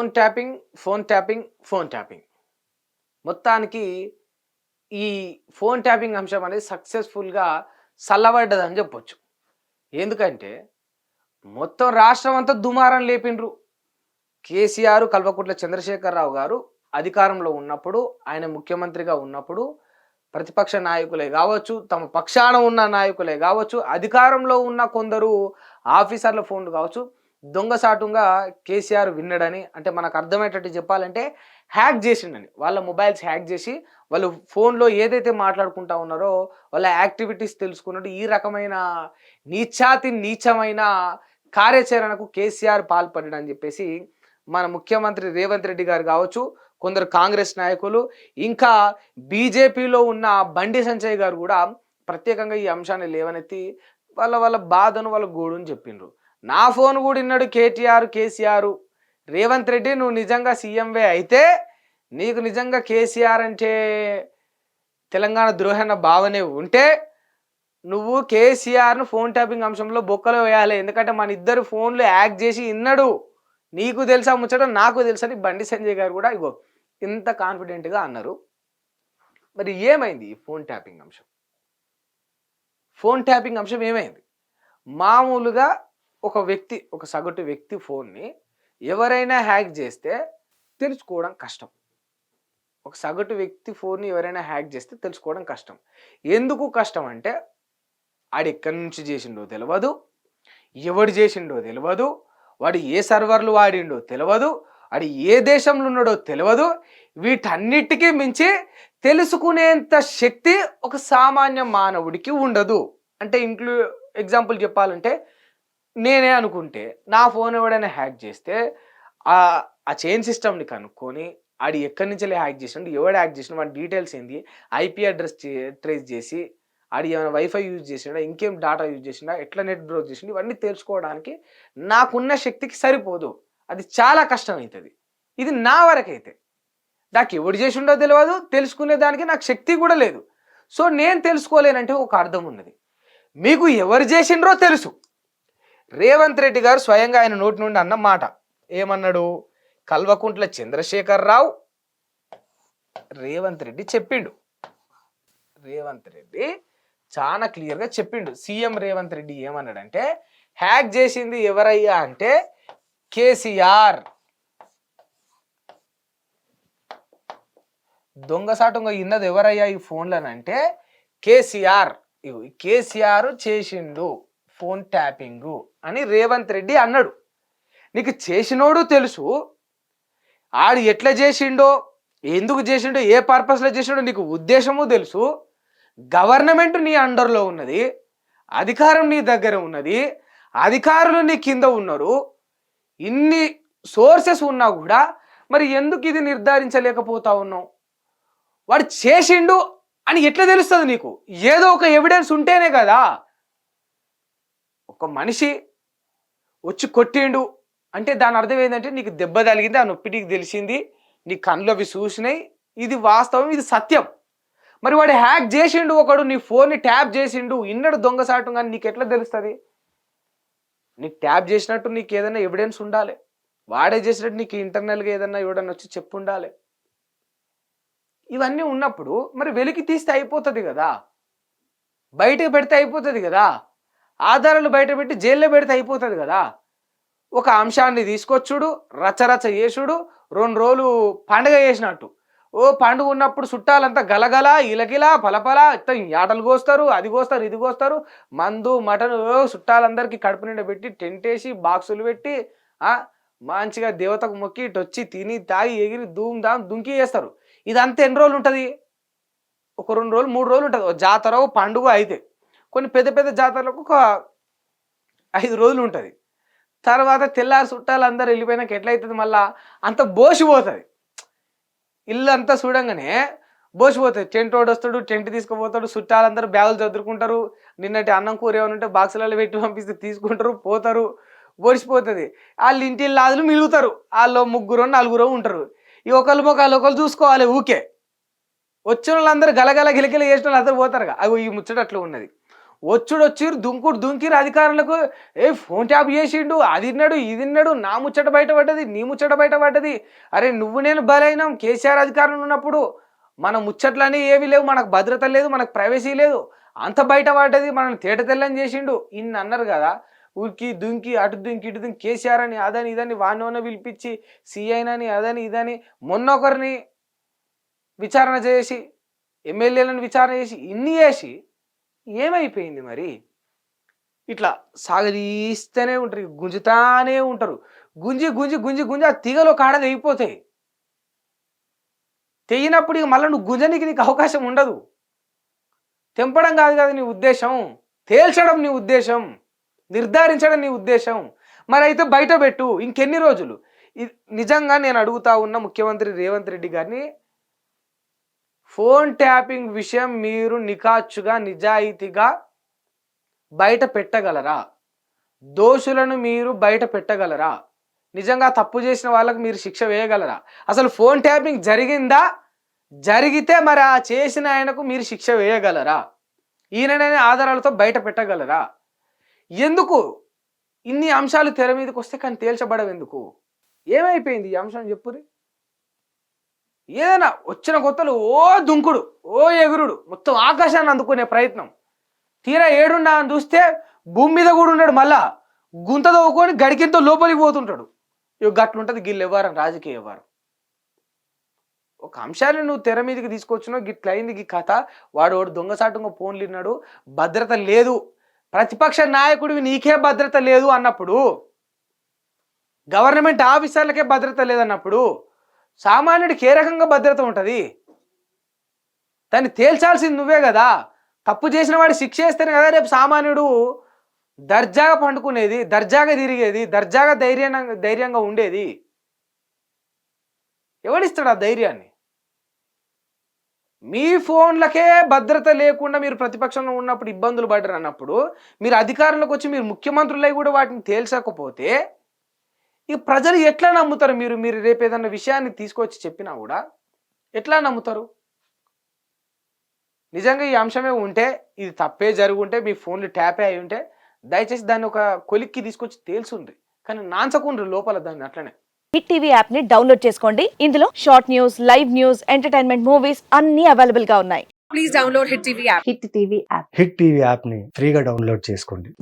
Phone tapping, phone tapping, phone tapping. మొత్తానికి ఈ phone tapping అంశం అనేది సక్సెస్‌ఫుల్‌గా సల్లబడ్డదని జెప్పొచ్చు. ఎందుకంటే మొత్తం రాష్ట్రం అంతా దుమారం లేపిండ్రు. కేసీఆర్, కల్వకుంట్ల చంద్రశేఖరరావు గారు అధికారంలో ఉన్నప్పుడు, ఆయన ముఖ్యమంత్రిగా ఉన్నప్పుడు ప్రతిపక్ష నాయకులే గావచ్చు, తమ పక్షాన ఉన్న నాయకులే గావచ్చు, అధికారంలో ఉన్న కొందరు ఆఫీసర్ల ఫోన్‌లు గావచ్చు, దొంగసాటుంగా కేసీఆర్ విన్నాడని, అంటే మనకు అర్థమయ్యేటట్టు చెప్పాలంటే హ్యాక్ చేసిండని. వాళ్ళ మొబైల్స్ హ్యాక్ చేసి, వాళ్ళు ఫోన్‌లో ఏదైతే మాట్లాడుకుంటా ఉన్నారో వాళ్ళ యాక్టివిటీస్ తెలుసుకున్నట్టు ఈ రకమైన నీచాతి నీచమైన కార్యాచరణకు కేసీఆర్ పాల్పడ్డాడని చెప్పేసి మన ముఖ్యమంత్రి రేవంత్ రెడ్డి గారు కావచ్చు, కొందరు కాంగ్రెస్ నాయకులు, ఇంకా బీజేపీలో ఉన్న బండి సంజయ్ గారు కూడా ప్రత్యేకంగా ఈ అంశాన్ని లేవనెత్తి వాళ్ళ వాళ్ళ బాధను, వాళ్ళ గోడును చెప్పిండ్రు. నా ఫోన్ కూడా విన్నాడు కేసీఆర్. రేవంత్ రెడ్డి, నువ్వు నిజంగా సీఎంవే అయితే నీకు నిజంగా కేసీఆర్ అంటే తెలంగాణ ద్రోహన్న భావనే ఉంటే నువ్వు కేసీఆర్ను ఫోన్ ట్యాపింగ్ అంశంలో బొక్కలో వేయాలి. ఎందుకంటే మన ఇద్దరు ఫోన్లు హ్యాక్ చేసి విన్నాడు. నీకు తెలుసా ముచ్చట, నాకు తెలుసని బండి సంజయ్ గారు కూడా ఇగో ఇంత కాన్ఫిడెంట్గా అన్నారు. మరి ఏమైంది ఈ ఫోన్ ట్యాపింగ్ అంశం? ఫోన్ ట్యాపింగ్ అంశం ఏమైంది? మామూలుగా ఒక సగటు వ్యక్తి ఫోన్ని ఎవరైనా హ్యాక్ చేస్తే తెలుసుకోవడం కష్టం. ఒక సగటు వ్యక్తి ఫోన్ని ఎవరైనా హ్యాక్ చేస్తే తెలుసుకోవడం కష్టం. ఎందుకు కష్టం అంటే ఆడు ఎక్కడి నుంచి చేసిండో తెలియదు, ఎవడు చేసిండో తెలియదు, వాడు ఏ సర్వర్లు వాడిండో తెలియదు, వాడు ఏ దేశంలో ఉన్నాడో తెలియదు. వీటన్నిటికీ మించి తెలుసుకునేంత శక్తి ఒక సామాన్య మానవుడికి ఉండదు. అంటే ఎగ్జాంపుల్ చెప్పాలంటే నేనే అనుకుంటే నా ఫోన్ ఎవడైనా హ్యాక్ చేస్తే ఆ చైన్ సిస్టమ్ని కనుక్కొని ఆడు ఎక్కడి నుంచి హ్యాక్ చేసినాడు, ఎవడు హ్యాక్ చేసినా, వాడి డీటెయిల్స్ ఏంది, ఐపీ అడ్రస్ ట్రేస్ చేసి ఆడు ఏమైనా వైఫై యూజ్ చేసినా, ఇంకేం డేటా యూజ్ చేసినా, ఎట్లా నెట్ బ్రౌజ్ చేసిండు, ఇవన్నీ తెలుసుకోవడానికి నాకున్న శక్తికి సరిపోదు. అది చాలా కష్టం అవుతుంది. ఇది నా వరకైతే. నాకు ఎవడు చేసిండో తెలియదు, తెలుసుకునే దానికి నాకు శక్తి కూడా లేదు. సో నేను తెలుసుకోలేనంటే ఒక అర్థం ఉన్నది. మీకు ఎవరు చేసిండ్రో తెలుసు. రేవంత్ రెడ్డి గారు స్వయంగా ఆయన నోటి నుండి అన్న మాట ఏమన్నాడు? కల్వకుంట్ల చంద్రశేఖరరావు రేవంత్ రెడ్డి చెప్పిండు. రేవంత్ రెడ్డి చాలా క్లియర్గా చెప్పిండు. సీఎం రేవంత్ రెడ్డి ఏమన్నాడంటే, హ్యాక్ చేసింది ఎవరయ్యా అంటే కేసీఆర్. దొంగసాటుగా ఇన్నది ఎవరయ్యా ఈ ఫోన్లనంటే కేసీఆర్. కేసీఆర్ చేసిండు ఫోన్ ట్యాపింగు అని రేవంత్ రెడ్డి అన్నాడు. నీకు చేసినోడు తెలుసు, ఆడు ఎట్లా చేసిండో, ఎందుకు చేసిండో, ఏ పర్పస్లో చేసిండో నీకు ఉద్దేశము తెలుసు. గవర్నమెంట్ నీ అండర్లో ఉన్నది, అధికారం నీ దగ్గర ఉన్నది, అధికారులు నీ కింద ఉన్నారు. ఇన్ని సోర్సెస్ ఉన్నా కూడా మరి ఎందుకు ఇది నిర్ధారించలేకపోతా ఉన్నావు? వాడు చేసిండు అని ఎట్లా తెలుస్తుంది నీకు? ఏదో ఒక ఎవిడెన్స్ ఉంటేనే కదా. ఒక మనిషి వచ్చి కొట్టిండు అంటే దాని అర్థం ఏంటంటే నీకు దెబ్బ తగిలింది, ఆ నొప్పి నీకు తెలిసింది, నీ కళ్ళు అవి చూసినాయి, ఇది వాస్తవం, ఇది సత్యం. మరి వాడు హ్యాక్ చేసిండు, ఒకడు నీ ఫోన్ని ట్యాప్ చేసిండు, ఇన్నడు దొంగసాటు, కానీ నీకు ఎట్లా తెలుస్తుంది? నీకు ట్యాప్ చేసినట్టు నీకు ఏదైనా ఎవిడెన్స్ ఉండాలి. వాడే చేసినట్టు నీకు ఇంటర్నల్గా ఏదన్నా ఎవడన్నా వచ్చి చెప్పు ఉండాలి. ఇవన్నీ ఉన్నప్పుడు మరి వెలికి తీస్తే అయిపోతుంది కదా, బయటకు పెడితే అయిపోతుంది కదా, ఆధారాలు బయట పెట్టి జైల్లో పెడితే అయిపోతుంది కదా. ఒక అంశాన్ని తీసుకొచ్చుడు, రచ్చరచ్చ చేసుడు, 2 రోజులు పండుగ చేసినట్టు. పండుగ ఉన్నప్పుడు చుట్టాలంతా గలగల ఇలగిలా పలపల ఆటలు కోస్తారు, అది కోస్తారు, ఇది కోస్తారు, మందు మటన్ చుట్టాలందరికీ కడుపు నిండా పెట్టి టెంట్ వేసి బాక్సులు పెట్టి మంచిగా దేవతకు మొక్కి ఇటొచ్చి తిని తాగి ఎగిరి ధూమ్ దుంకి చేస్తారు. ఇదంతా ఎన్ని రోజులు ఉంటుంది? ఒక 2 రోజులు 3 రోజులు ఉంటుంది. జాతర పండుగ అయితే, కొన్ని పెద్ద పెద్ద జాతరలకు ఒక 5 రోజులు ఉంటుంది. తర్వాత తెల్లారి చుట్టాలు అందరూ వెళ్ళిపోయినాక ఎట్లయితుంది, మళ్ళా అంత బోసిపోతుంది. ఇల్లు అంతా చూడంగానే బోసిపోతుంది. టెంట్ వాడు వస్తాడు, టెంట్ తీసుకుపోతాడు, చుట్టాలందరూ బ్యాగులు చదువుకుంటారు, నిన్నటి అన్నం కూర ఏమైనా ఉంటే బాక్సులలో పెట్టి పంపిస్తే తీసుకుంటారు, పోతారు, బోసిపోతుంది. వాళ్ళు ఇంటి లాదులు మిలుగుతారు, వాళ్ళు 3 4 ఉంటారు. ఈ ఒకళ్ళు మొక్కలు ఒకళ్ళు చూసుకోవాలి. ఊకే వచ్చిన వాళ్ళందరూ గలగల గిలగిల చేసిన వాళ్ళు అందరూ పోతారుగా. అవి ఈ ముచ్చటట్లు ఉన్నది. వచ్చిరు దుంకిరు అధికారులకు. ఫోన్ ట్యాప్ చేసిండు, అది విన్నాడు ఇది విన్నాడు, నా ముచ్చట బయట పడ్డది నీ ముచ్చట బయట పడ్డది. అరే నువ్వు నేను బలైనాం కేసీఆర్ అధికారులు ఉన్నప్పుడు. మన ముచ్చట్లన్నీ ఏమీ లేవు, మనకు భద్రత లేదు, మనకు ప్రైవసీ లేదు, అంత బయట పడ్డది, మనం తేట తెల్లని చేసిండు ఇన్ని అన్నారు కదా. ఊరికి దుంకి అటు దుంకి ఇటు దుంకి కేసీఆర్ అని అదని ఇదని వాడిని పిలిపించి సీఐనని అదని ఇదని మొన్న ఒకరిని విచారణ చేసి ఎమ్మెల్యేలను విచారణ చేసి ఇన్ని చేసి ఏమైపోయింది మరి? ఇట్లా సాగదీస్తూనే ఉంటారు, గుంజుతానే ఉంటారు. గుంజి గుంజి గుంజి గుంజి ఆ తీగలో కాడ తెగిపోతాయి. తెగినప్పుడు ఇక మళ్ళీ నువ్వు గుంజనికి నీకు అవకాశం ఉండదు. తెంపడం కాదు కదా నీ ఉద్దేశం, తేల్చడం నీ ఉద్దేశం, నిర్ధారించడం నీ ఉద్దేశం. మరి అయితే బయట పెట్టు. ఇంకెన్ని రోజులు? నిజంగా నేను అడుగుతా ఉన్న ముఖ్యమంత్రి రేవంత్ రెడ్డి గారిని, ఫోన్ ట్యాపింగ్ విషయం మీరు నికాచుగా నిజాయితీగా బయట పెట్టగలరా? దోషులను మీరు బయట పెట్టగలరా? నిజంగా తప్పు చేసిన వాళ్ళకు మీరు శిక్ష వేయగలరా? అసలు ఫోన్ ట్యాపింగ్ జరిగిందా? జరిగితే మరి ఆ చేసిన ఆయనకు మీరు శిక్ష వేయగలరా? ఈయననే ఆధారాలతో బయట పెట్టగలరా? ఎందుకు ఇన్ని అంశాలు తెర మీదకి వస్తే కానీ తేల్చబడవెందుకు? ఏమైపోయింది ఈ అంశం చెప్పురి. ఏదైనా వచ్చిన కొత్తలు ఓ దుంకుడు, ఓ ఎగురుడు, మొత్తం ఆకాశాన్ని అందుకునే ప్రయత్నం. తీరా ఏడున్నా అని చూస్తే భూమి మీద కూడా ఉన్నాడు, మళ్ళా గుంత తవ్వుకొని గడికింతో లోపలికి పోతుంటాడు. ఇక గట్లుంటుంది గిల్లు వ్యవహారం, రాజకీయ వ్యవహారం. ఒక అంశాన్ని నువ్వు తెర మీదకి తీసుకొచ్చినావు, గిట్లయింది ఈ కథ. వాడు దొంగసాటుగా ఫోన్లు విన్నాడు, భద్రత లేదు, ప్రతిపక్ష నాయకుడివి నీకే భద్రత లేదు అన్నప్పుడు, గవర్నమెంట్ ఆఫీసర్లకే భద్రత లేదన్నప్పుడు సామాన్యుడికి ఏ రకంగా భద్రత ఉంటుంది? దాన్ని తేల్చాల్సింది నువ్వే కదా. తప్పు చేసిన వాడు శిక్ష వేస్తేనే కదా రేపు సామాన్యుడు దర్జాగా పండుకునేది, దర్జాగా తిరిగేది, దర్జాగా ధైర్యంగా ఉండేది. ఎవడిస్తాడు ఆ ధైర్యాన్ని? మీ ఫోన్లకే భద్రత లేకుండా మీరు ప్రతిపక్షంలో ఉన్నప్పుడు ఇబ్బందులు పడ్డారు అన్నప్పుడు, మీరు అధికారంలోకి వచ్చి మీరు ముఖ్యమంత్రులై కూడా వాటిని తేల్చకపోతే ఇక ప్రజలు ఎట్లా నమ్ముతారు? మీరు రేపు ఏదన్నా విషయాన్ని తీసుకొచ్చి చెప్పినా కూడా ఎట్లా నమ్ముతారు? నిజంగా ఈ అంశమే ఉంటే, ఇది తప్పే జరుగుంటే, మీ ఫోన్లు ట్యాపే అయి ఉంటే దయచేసి దాన్ని ఒక కొలిక్కి తీసుకొచ్చి తేల్చుండ్రి. కానీ నాంచకుండ్రి లోపల దాన్ని అట్లనే. హిట్ టీవీ యాప్ ని డౌన్లోడ్ చేసుకోండి. ఇందులో short news, live news, entertainment movies అన్ని అవైలబుల్ గా ఉన్నాయి. Please download hit TV app. Hit TV app ని ఫ్రీగా డౌన్లోడ్ చేసుకోండి.